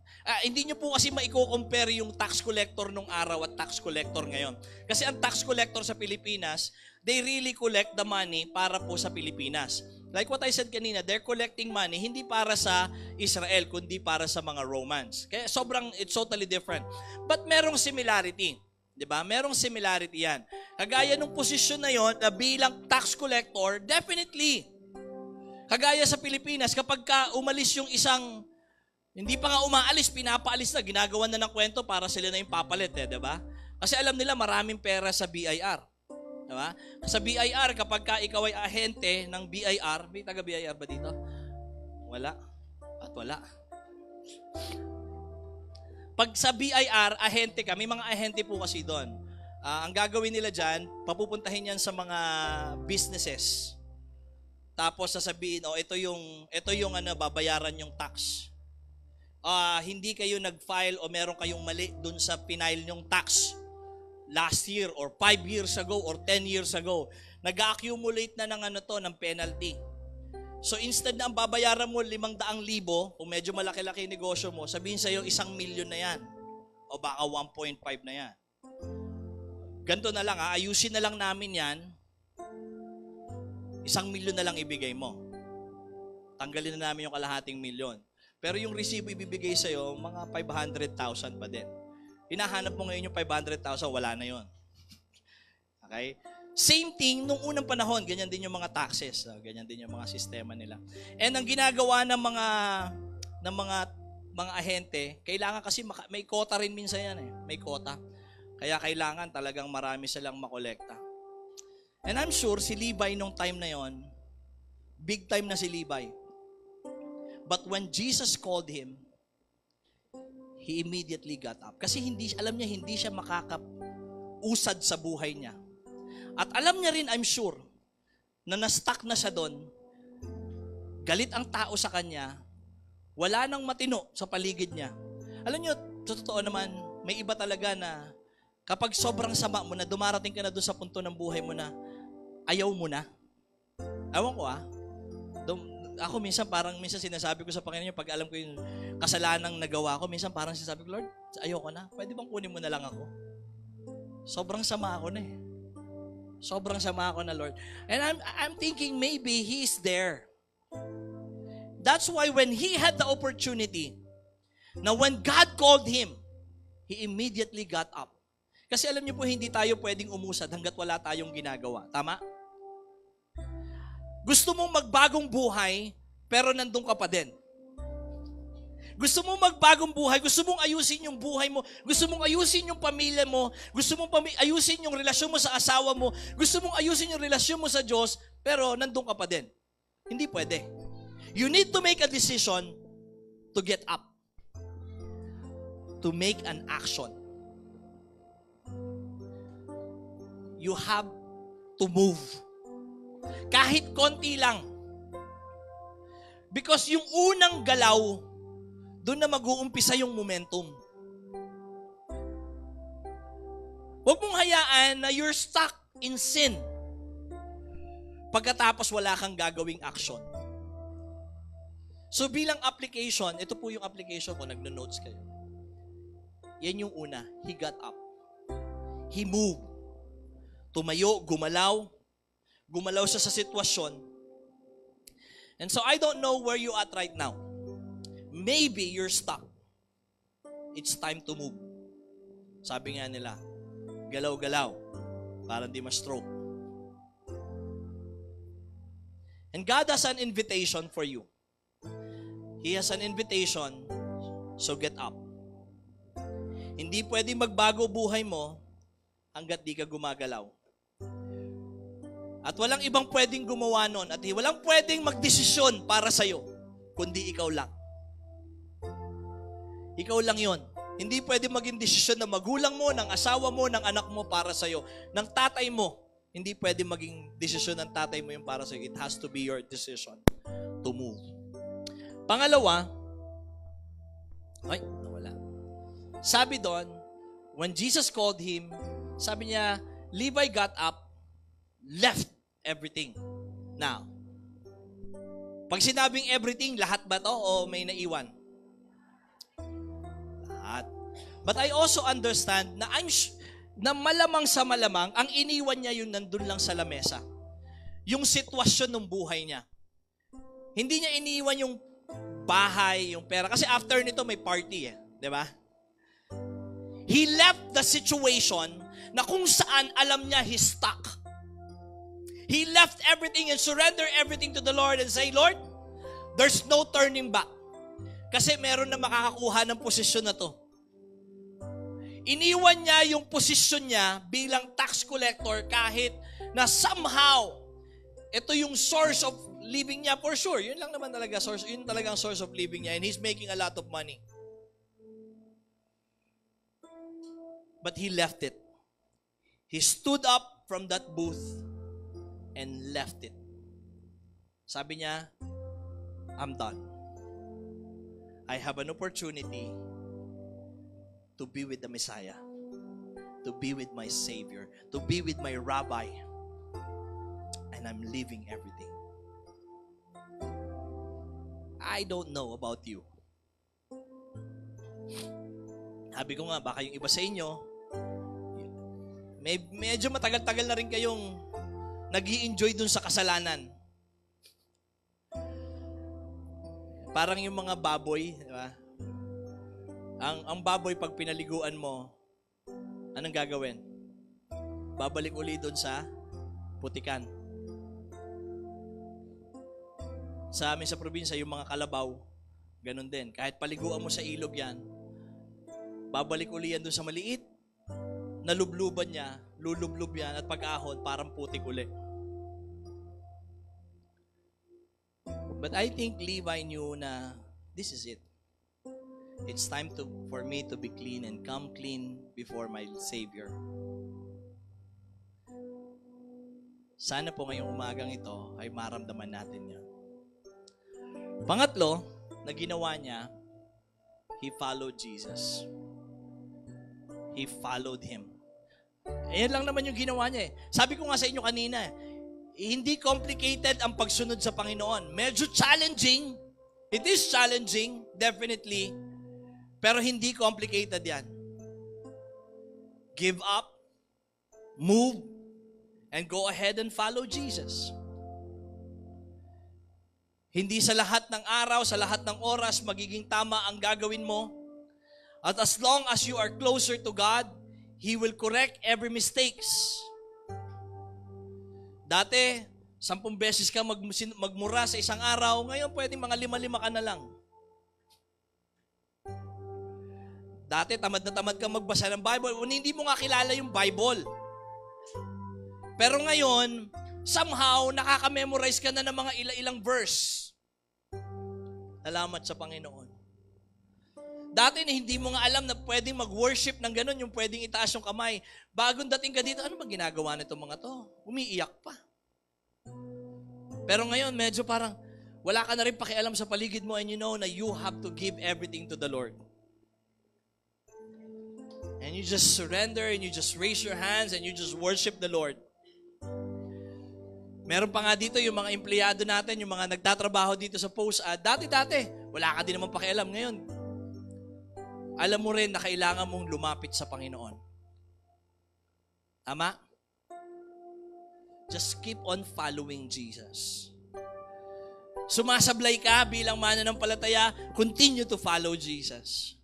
Hindi nyo po kasi maiko-compare yung tax collector nung araw at tax collector ngayon. Kasi ang tax collector sa Pilipinas, they really collect the money para po sa Pilipinas. Like what I said kanina, they're collecting money hindi para sa Israel, kundi para sa mga Romans. Kaya it's totally different. But merong similarity. Diba? Merong similarity yan. Kagaya nung posisyon na yon na bilang tax collector, definitely. Kagaya sa Pilipinas, kapag umalis yung isang hindi pa nga umaalis, pinapaalis na, ginagawa na ng kwento para sila na yung papalit, diba? Kasi alam nila maraming pera sa BIR. Diba? Sa BIR, kapag ikaw ay ahente ng BIR, may taga-BIR ba dito? Wala. At wala. Pag sa BIR, ahente ka, may mga ahente po kasi doon. Ang gagawin nila dyan, papupuntahin yan sa mga businesses. Tapos sasabihin, ito yung babayaran yung tax. Hindi kayo nag-file o meron kayong mali dun sa pinail nyong tax last year or 5 years ago or 10 years ago. Nag-accumulate na ng penalty. So instead na ang babayaran mo 500,000, kung medyo malaki-laki negosyo mo, sabihin sa'yo 1,000,000 na yan. O baka 1.5 na yan. Ganito na lang, ayusin na lang namin yan. 1,000,000 na lang ibigay mo. Tanggalin na namin yung kalahating milyon. Pero yung resibo ibibigay sa'yo, mga 500,000 pa din. Hinahanap mo ngayon yung 500,000, wala na yon. Okay? Same thing, nung unang panahon, ganyan din yung mga taxes. Ganyan din yung mga sistema nila. And ang ginagawa ng mga ahente, kailangan kasi may quota rin minsan yan eh. May quota. Kaya kailangan talagang marami silang makolekta. And I'm sure si Levi nung time na yon, big time na si Levi. But when Jesus called him, he immediately got up. Kasi alam niya hindi siya makakausad sa buhay niya. At alam niya rin, I'm sure, na na-stuck na siya doon. Galit ang tao sa kanya. Wala nang matino sa paligid niya. Alam niyo, totoo naman, may iba talaga na kapag sobrang sama mo na, dumarating ka na doon sa punto ng buhay mo na, ayaw mo na. Ewan ko ako minsan sinasabi ko sa Panginoon, pag alam ko yung kasalanang nagawa ko, minsan parang sinasabi ko, Lord, ayoko na. Pwede bang kunin mo na lang ako? Sobrang sama ako na eh. Sobrang sama ako na, Lord. And I'm thinking maybe He's there. That's why when he had the opportunity, now when God called him, he immediately got up. Kasi alam niyo po, hindi tayo pwedeng umusad hanggat wala tayong ginagawa. Tama? Gusto mong magbagong buhay, pero nandun ka pa din. Gusto mong magbagong buhay, gusto mong ayusin yung buhay mo, gusto mong ayusin yung pamilya mo, gusto mong ayusin yung relasyon mo sa asawa mo, gusto mong ayusin yung relasyon mo sa Diyos, pero nandun ka pa din. Hindi pwede. You need to make a decision to get up. To make an action. you have to move. Kahit konti lang. Because yung unang galaw, doon na mag-uumpisa yung momentum. Huwag mong hayaan na you're stuck in sin pagkatapos wala kang gagawing action. So bilang application, ito po yung application ko, nagno-notes kayo. Yan yung una, he got up. He moved. Tumayo, gumalaw. Gumalaw siya sa sitwasyon. And so I don't know where you at right now. Maybe you're stuck. It's time to move. Sabi nga nila, galaw-galaw para hindi ma-stroke. And God has an invitation for you. He has an invitation, so get up. Hindi pwedeng magbago buhay mo hanggat di ka gumagalaw. At walang ibang pwedeng gumawa nun at walang pwedeng magdesisyon para sa'yo, kundi ikaw lang. Ikaw lang yon. Hindi pwedeng maging desisyon ng magulang mo, ng asawa mo, ng anak mo para sa'yo, ng tatay mo. Hindi pwedeng maging desisyon ng tatay mo yung para sa'yo. It has to be your decision to move. Pangalawa, nawala. Sabi doon, when Jesus called him, sabi niya, Levi got up, left everything. Now, pag sinabing everything, lahat ba to o may naiwan? Lahat. But I also understand na na malamang sa malamang, ang iniwan niya yun nandun lang sa lamesa. Yung sitwasyon ng buhay niya. Hindi niya iniwan yung bahay, yung pera. Kasi after nito may party di ba? He left the situation na kung saan alam niya he's stuck. He left everything and surrendered everything to the Lord and say, Lord, there's no turning back. Kasi meron na makakakuha ng posisyon na to. Iniwan niya yung posisyon niya bilang tax collector kahit na somehow ito yung source of living niya for sure. Yun lang naman talaga yun talagang source of living niya and he's making a lot of money. But he left it. He stood up from that booth and left it. Sabi niya, I'm done. I have an opportunity to be with the Messiah, to be with my Savior, to be with my Rabbi, and I'm leaving everything. I don't know about you. Sabi ko nga, baka yung iba sa inyo, medyo matagal-tagal na rin kayong nag-i-enjoy dun sa kasalanan. Parang yung mga baboy, di ba? Ang baboy pag pinaliguan mo, anong gagawin? Babalik uli dun sa putikan. Sa amin sa probinsya, yung mga kalabaw, ganun din. Kahit paliguan mo sa ilog yan, babalik uli yan dun sa maliit, nalubluban niya, lulublob yan, at pag-ahon, parang putik uli. But I think Levi knew na this is it. It's time for me to be clean and come clean before my Savior. Sana po ngayong umagang ito ay maramdaman natin yan. Pangatlo, na ginawa niya, he followed Jesus. He followed Him. Ayan lang naman yung ginawa niya Sabi ko nga sa inyo kanina, hindi complicated ang pagsunod sa Panginoon. Medyo challenging. It is challenging, definitely. Pero hindi complicated yan. Give up, move, and go ahead and follow Jesus. Hindi sa lahat ng araw, sa lahat ng oras, magiging tama ang gagawin mo. At as long as you are closer to God, He will correct every mistakes. Dati, 10 beses ka magmura sa isang araw, ngayon pwedeng mga 5 ka na lang. Dati, tamad na tamad ka magbasa ng Bible, hindi mo nga kilala yung Bible. Pero ngayon, somehow, nakaka-memorize ka na ng mga ilang verse. Salamat sa Panginoon. Dati na hindi mo nga alam na pwedeng mag-worship ng ganun, yung pwedeng itaas yung kamay. Bagong dating ka dito, ano ba ginagawa nitong mga to? Umiiyak pa. Pero ngayon, medyo parang wala ka na rin pakialam sa paligid mo and you know na you have to give everything to the Lord. And you just surrender and you just raise your hands and you just worship the Lord. Meron pa nga dito yung mga empleyado natin, yung mga nagtatrabaho dito sa post. Dati-dati, wala ka din naman pakialam. Ngayon, alam mo rin na kailangan mong lumapit sa Panginoon. Tama? Just keep on following Jesus. Sumasablay ka bilang mananampalataya, continue to follow Jesus.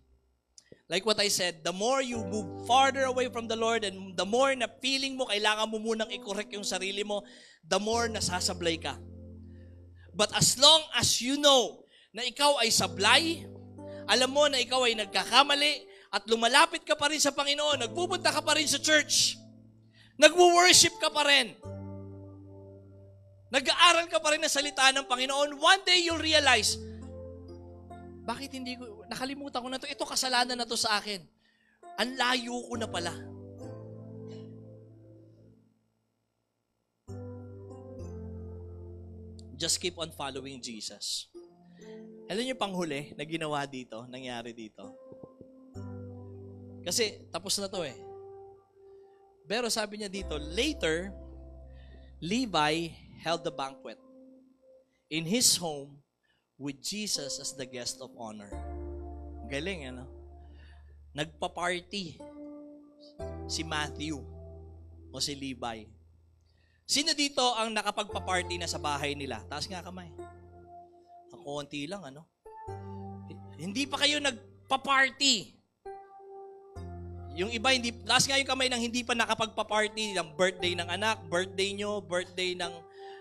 Like what I said, the more you move farther away from the Lord and the more na feeling mo kailangan mo munang i-correct yung sarili mo, the more nasasablay ka. But as long as you know na ikaw ay sablay, alam mo na ikaw ay nagkakamali at lumalapit ka pa rin sa Panginoon, nagpupunta ka pa rin sa church, nagwo-worship ka pa rin, nag-aaral ka pa rin ng salita ng Panginoon, one day you'll realize, bakit hindi ko, nakalimutan ko na ito kasalanan na to sa akin. Ang layo ko na pala. Just keep on following Jesus. Alam niyo panghuli na ginawa dito, nangyari dito. Kasi tapos na to eh. Pero sabi niya dito, later, Levi held the banquet in his home with Jesus as the guest of honor. Galing, ano? Nagpa-party si Matthew o si Levi. Sino dito ang nakapagpa-party na sa bahay nila? Taas nga kamay. Ang konti lang, ano? Hindi pa kayo nagpa-party. Yung iba, hindi, taas nga yung kamay ng hindi pa nakapagpa-party ng birthday ng anak, birthday nyo, birthday ng,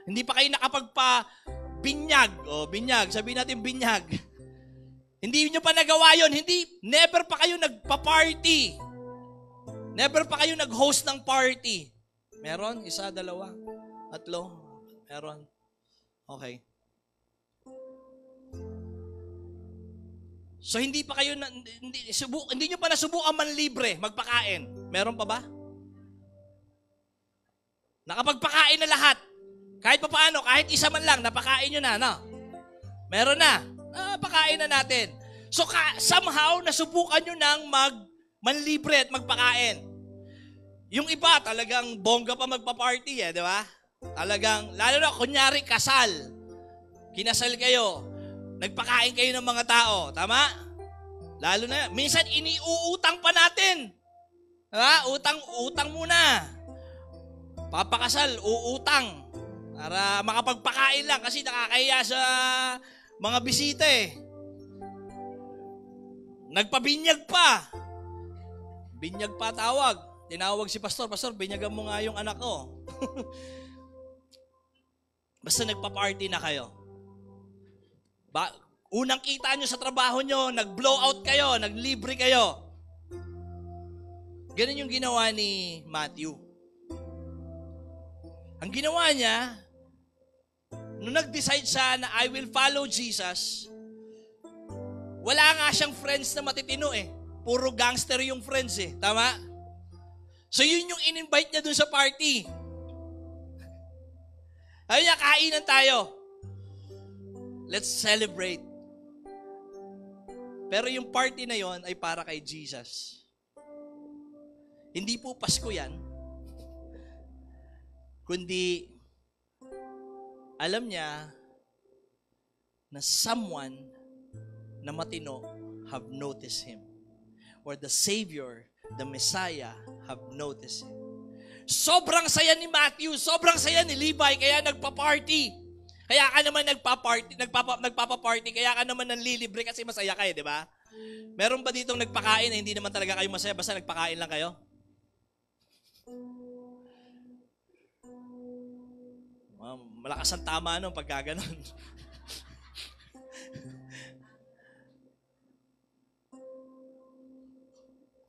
hindi pa kayo nakapagpa-binyag. O, binyag, sabihin natin binyag. Hindi nyo pa nagawa yun. Never pa kayo nagpa-party. Never pa kayo nag-host ng party. Meron? Isa, dalawa, tatlo? Meron? Okay. So hindi pa kayo, hindi nyo pa nasubukan manlibre, magpakain. Meron pa ba? Nakapagpakain na lahat. Kahit pa paano, kahit isa man lang, napakain nyo na, no? Meron na. Napakain na natin. So somehow, nasubukan nyo nang manlibre at magpakain. Yung iba, talagang bongga pa magpa-party, di ba? Talagang, lalo na, kunyari, kasal. Kinasal kayo. Nagpakain kayo ng mga tao. Tama? Lalo na, minsan iniuutang pa natin. Diba? Utang muna. Papakasal, uutang. Para makapagpakain lang kasi nakakahiya sa mga bisita eh. Nagpabinyag pa. Binyag pa tawag. Tinawag si pastor, pastor, binyagan mo nga yung anak ko. Basta nagpa-party na kayo. Unang kita nyo sa trabaho nyo, nag-blow out kayo, naglibre kayo. Ganun yung ginawa ni Matthew. Ang ginawa niya, nung nag-decide siya na I will follow Jesus, wala nga siyang friends na matitino eh. Puro gangster yung friends eh. Tama? So yun yung in-invite niya dun sa party. Ayun niya, kainan tayo. Let's celebrate. Pero yung party na yon ay para kay Jesus. Hindi po Pasko yan. Kundi, alam niya na someone na matino have noticed him. Or the Savior, the Messiah, have noticed him. Sobrang saya ni Matthew, sobrang saya ni Levi, kaya nagpa-party. Kaya ka naman nagpapa-party, kaya ka naman nanlilibre kasi masaya kayo, di ba? Meron ba ditong nagpakain na hindi naman talaga kayo masaya, basta nagpakain lang kayo? Malakas ang tama nun pagka ganun.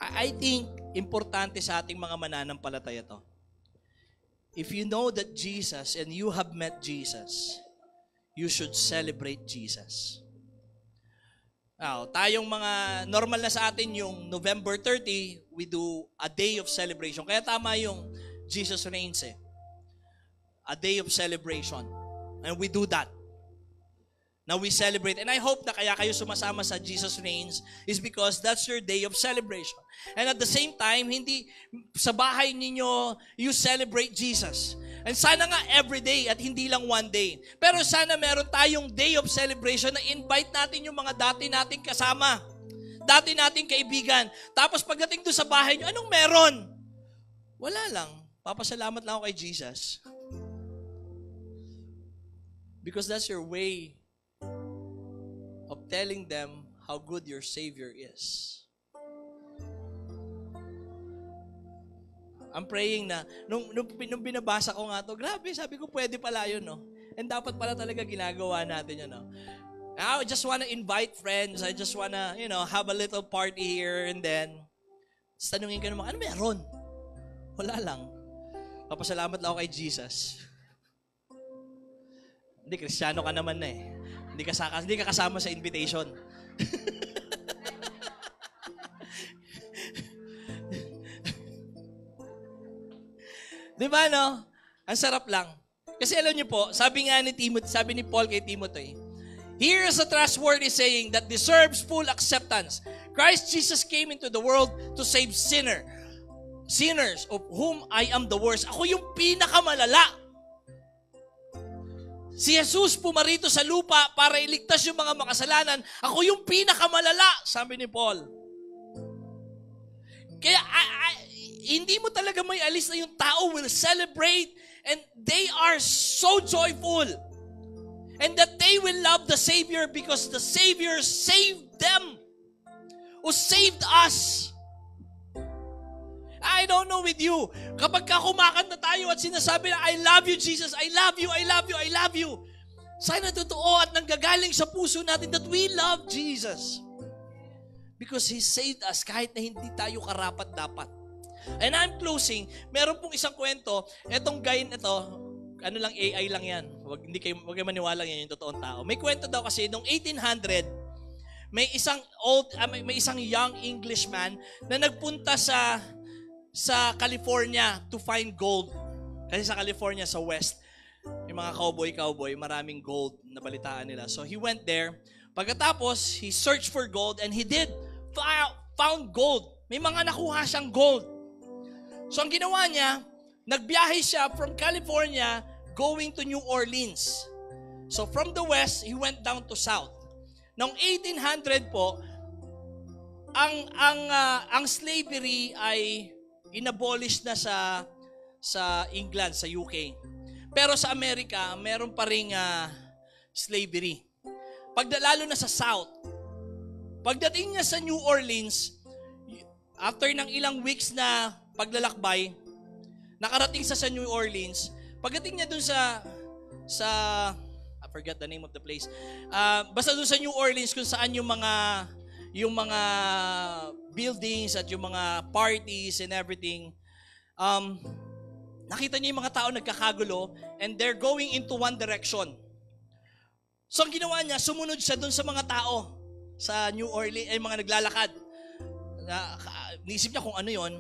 I think importante sa ating mga mananampalataya to. If you know that Jesus and you have met Jesus, you should celebrate Jesus. Tayong mga normal na sa atin yung November 30, we do a day of celebration. Kaya tama yung Jesus Reigns eh. A day of celebration. And we do that. Now we celebrate. And I hope na kaya kayo sumasama sa Jesus Reigns is because that's your day of celebration. And at the same time, hindi sa bahay ninyo, you celebrate Jesus. And sana nga every day at hindi lang one day. Pero sana meron tayong day of celebration na invite natin yung mga dati nating kasama. Dati nating kaibigan. Tapos pagdating doon sa bahay nyo, anong meron? Wala lang. Papasalamat lang ako kay Jesus. Because that's your way of telling them how good your Savior is. I'm praying na, nung binabasa ko nga to, grabe, sabi ko pwede pala yun, no? And dapat pala talaga ginagawa natin yun, no? I just wanna invite friends, I just wanna, have a little party here and then, tanungin ka naman, ano meron? Wala lang. Papasalamat lang ako kay Jesus. Hindi, Kristiyano ka naman na eh. Hindi ka kasama sa invitation. Di ba, no? Ang sarap lang. Kasi alam niyo po, sabi ni Paul kay Timothy, here is a trustworthy saying that deserves full acceptance. Christ Jesus came into the world to save sinners of whom I am the worst. Ako yung pinakamalala. Si Jesus pumarito sa lupa para iligtas yung mga makasalanan. Ako yung pinakamalala, sabi ni Paul. Kaya hindi mo talaga may alis na yung tao will celebrate and they are so joyful. And that they will love the Savior because the Savior saved them. O saved us. I don't know with you. Kapag kumakanta tayo at sinasabi na, I love you, Jesus, I love you, I love you, I love you. Sana totoo at nanggagaling sa puso natin that we love Jesus. Because He saved us kahit na hindi tayo karapat-dapat. And I'm closing. Meron pong isang kwento. Etong guy na to, lang, AI lang yan. Wag kayo maniwala yan yung totoong tao. May kwento daw kasi, noong 1800, may isang young Englishman na nagpunta sa California to find gold. Kasi sa California, sa West, yung mga cowboy, maraming gold na balitaan nila. So he went there. Pagkatapos, he searched for gold and he did found gold. May mga nakuha siyang gold. So ang ginawa niya, nagbiyahe siya from California going to New Orleans. So from the West, he went down to South. Noong 1800 po, ang slavery ay inabolish na sa England, sa UK. Pero sa Amerika, meron pa ring slavery. Lalo na sa South. Pagdating niya sa New Orleans, after ng ilang weeks na paglalakbay, nakarating sa New Orleans. Pagdating niya dun sa I forgot the name of the place. Basta dun sa New Orleans kung saan yung mga buildings at yung mga parties and everything, nakita niya yung mga tao nagkakagulo and they're going into one direction. So ang ginawa niya, sumunod siya dun sa mga tao sa New Orleans, mga naglalakad. Niisip niya kung ano yon.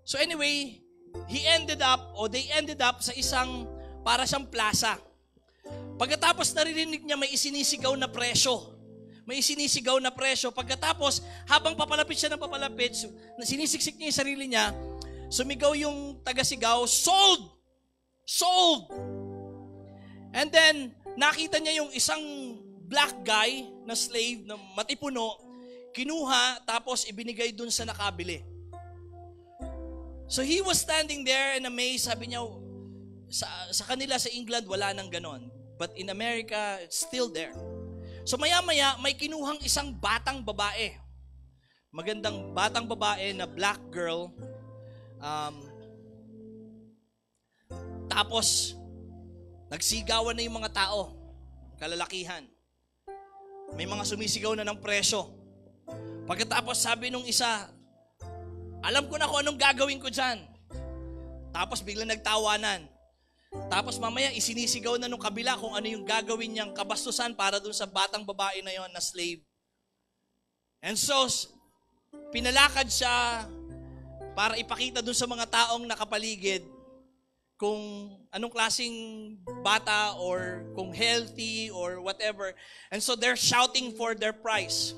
So anyway, they ended up sa isang para siyang plaza. Pagkatapos naririnig niya may isinisigaw na presyo. Pagkatapos, habang papalapit siya ng papalapit, sinisiksik niya yung sarili niya, sumigaw yung tagasigaw, sold! Sold! And then, nakita niya yung isang black guy na slave na matipuno, kinuha, tapos ibinigay dun sa nakabili. So he was standing there and amazed. Sabi niya, sa kanila sa England, wala nang ganon. But in America, it's still there. So maya-maya, may kinuhang isang batang babae. Magandang batang babae na black girl. Tapos, nagsigawan na yung mga tao. Kalalakihan. May mga sumisigaw na ng presyo. Pagkatapos sabi nung isa, alam ko na kung anong gagawin ko dyan. Tapos biglang nagtawanan. Tapos mamaya isinisigaw na nung kabila kung ano yung gagawin niyang kabastusan para dun sa batang babae na yon na slave. And so, pinalakad siya para ipakita dun sa mga taong nakapaligid kung anong klaseng bata or kung healthy or whatever. And so they're shouting for their price.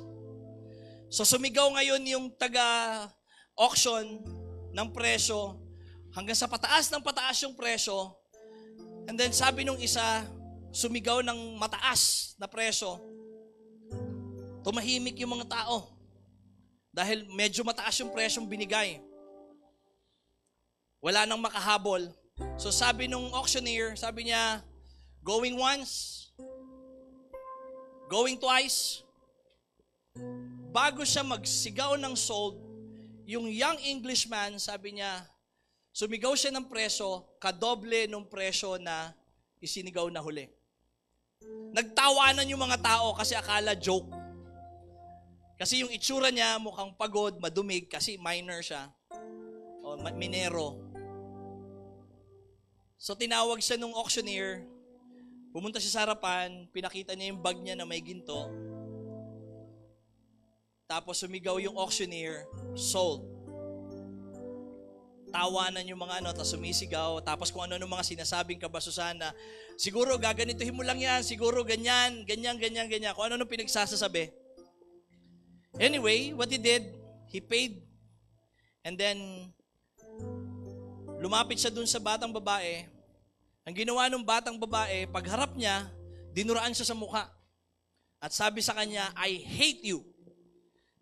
So sumigaw ngayon yung taga-auction ng presyo hanggang sa pataas ng pataas yung presyo. And then sabi nung isa, sumigaw ng mataas na presyo. Tumahimik yung mga tao dahil medyo mataas yung presyong binigay. Wala nang makahabol. So sabi nung auctioneer, sabi niya, going once, going twice. Bago siya magsigaw ng sold, yung young Englishman, sabi niya, sumigaw siya ng presyo, kadoble ng presyo na isinigaw na huli. Nagtawanan yung mga tao kasi akala joke. Kasi yung itsura niya mukhang pagod, madumig kasi miner siya. O minero. So tinawag siya nung auctioneer. Pumunta siya sa harapan, pinakita niya yung bag niya na may ginto. Tapos sumigaw yung auctioneer, sold. Tawanan yung mga tapos sumisigaw, tapos kung ano mga sinasabing kabasusan na, siguro gaganituhin mo lang yan, siguro ganyan, ganyan. Kung ano pinagsasasabi. Anyway, what he did, he paid. And then, lumapit siya dun sa batang babae. Ang ginawa ng batang babae, pagharap niya, dinuraan siya sa mukha. At sabi sa kanya, I hate you.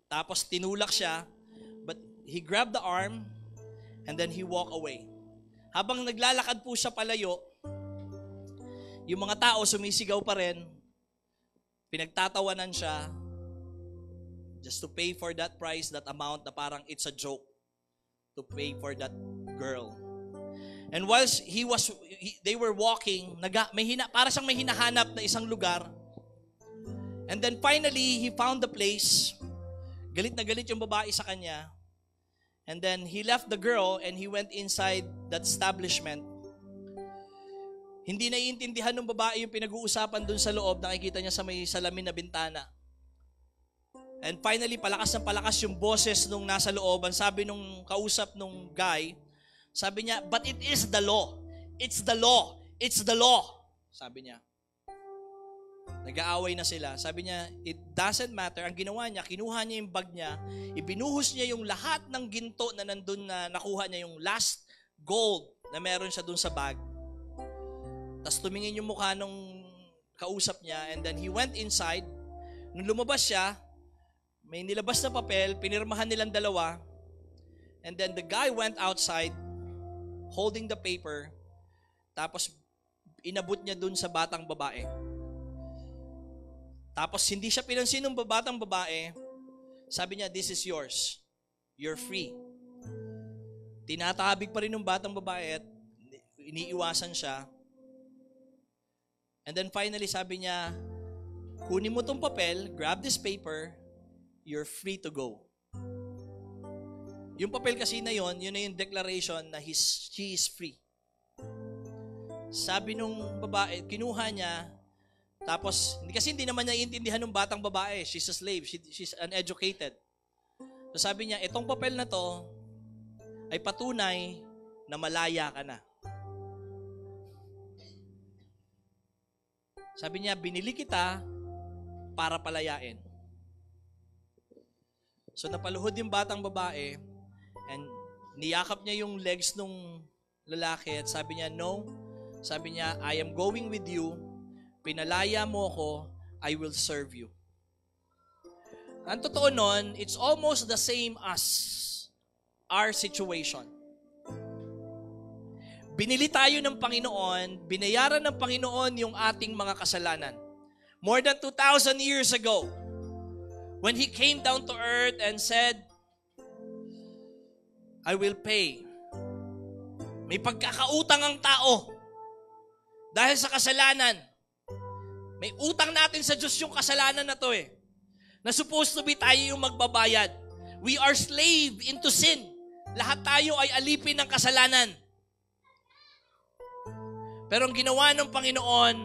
Tapos tinulak siya, but he grabbed the arm, and then he walked away. Habang naglalakad po siya palayo, yung mga tao sumisigaw pa rin, pinagtatawanan siya, just to pay for that price, that amount na parang it's a joke to pay for that girl. And whilst they were walking, para siyang may hinahanap na isang lugar. And then finally, he found the place. Galit na galit yung babae sa kanya. And then he left the girl and he went inside that establishment. Hindi naiintindihan ng babae yung pinag-uusapan dun sa loob. Nakikita niya sa may salamin na bintana. And finally, palakas ng palakas yung boses nung nasa loob. Ang sabi nung kausap nung guy, sabi niya, but it is the law. It's the law. It's the law. Sabi niya. Nag-aaway na sila. Sabi niya, it doesn't matter. Ang ginawa niya, kinuha niya yung bag niya, ibinuhos niya yung lahat ng ginto na nandun na nakuha niya, yung last gold na meron siya dun sa bag. Tapos tumingin yung mukha nung kausap niya, and then he went inside. Nung lumabas siya, may nilabas na papel, pinirmahan nilang dalawa, and then the guy went outside holding the paper, tapos inabot niya dun sa batang babae. Tapos hindi siya pinansin ng batang babae, sabi niya, this is yours. You're free. Tinatabig pa rin ng batang babae at iniiwasan siya. And then finally sabi niya, kunin mo tong papel, grab this paper, you're free to go. Yung papel kasi na yun na yung declaration na she is free. Sabi nung babae, kinuha niya, tapos, hindi naman niya iintindihan ng batang babae. She's a slave. She's uneducated. So sabi niya, itong papel na to ay patunay na malaya ka na. Sabi niya, binili kita para palayain. So napaluhod yung batang babae and niyakap niya yung legs nung lalaki at sabi niya, no. Sabi niya, I am going with you. Pinalaya mo ko, I will serve you. Ang totoo nun, it's almost the same as our situation. Binili tayo ng Panginoon, binayaran ng Panginoon yung ating mga kasalanan. More than 2,000 years ago, when He came down to earth and said, I will pay. May pagkakautang ang tao dahil sa kasalanan. May utang natin sa Diyos yung kasalanan na to na supposed to be tayo yung magbabayad. We are slave into sin. Lahat tayo ay alipin ng kasalanan. Pero ang ginawa ng Panginoon,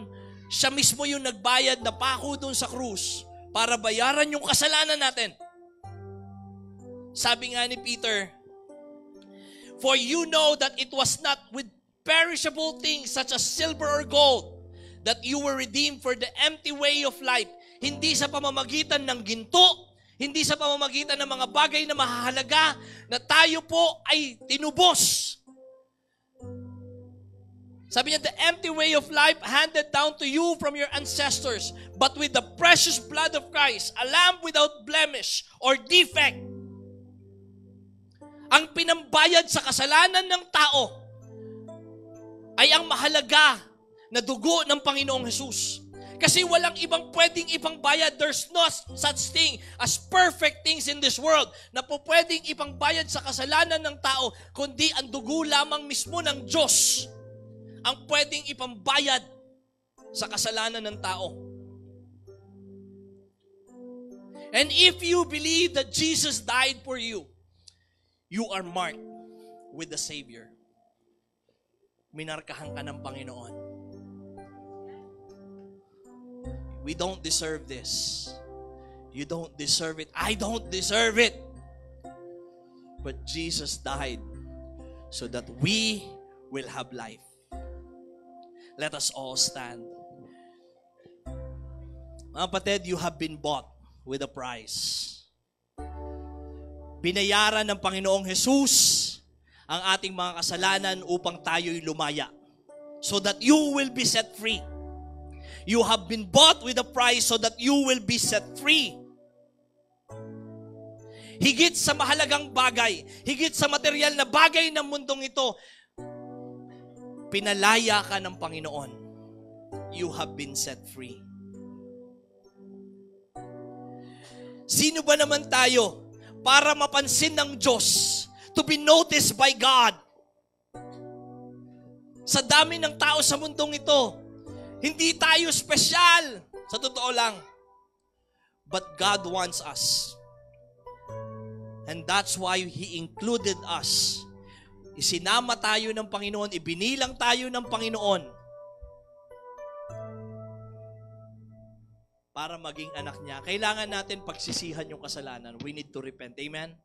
siya mismo yung nagbayad na pako doon sa krus para bayaran yung kasalanan natin. Sabi nga ni Peter, for you know that it was not with perishable things such as silver or gold that you were redeemed for the empty way of life. Hindi sa pamamagitan ng ginto, hindi sa pamamagitan ng mga bagay na mahahalaga, na tayo po ay tinubos. Sabi niya, the empty way of life handed down to you from your ancestors, but with the precious blood of Christ, a lamb without blemish or defect. Ang pinambayad sa kasalanan ng tao ay ang mahalaga na dugo ng Panginoong Hesus. Kasi walang ibang pwedeng ipangbayad. There's no such thing as perfect things in this world na po pwedeng ipangbayad sa kasalanan ng tao, kundi ang dugo lamang mismo ng Diyos ang pwedeng ipambayad sa kasalanan ng tao. And if you believe that Jesus died for you, you are marked with the Savior. Minarkahan ka ng Panginoon. We don't deserve this. You don't deserve it. I don't deserve it. But Jesus died so that we will have life. Let us all stand. Mga kapatid, you have been bought with a price. Binayaran ng Panginoong Hesus ang ating mga kasalanan upang tayo'y lumaya. So that you will be set free. You have been bought with a price so that you will be set free. Higit sa mahalagang bagay, higit sa material na bagay ng mundong ito, pinalaya ka ng Panginoon. You have been set free. Sino ba naman tayo para mapansin ng Diyos, to be noticed by God? Sa dami ng tao sa mundong ito, hindi tayo special. Sa totoo lang. But God wants us. And that's why He included us. Isinama tayo ng Panginoon, ibinilang tayo ng Panginoon para maging anak niya. Kailangan natin pagsisihan yung kasalanan. We need to repent. Amen?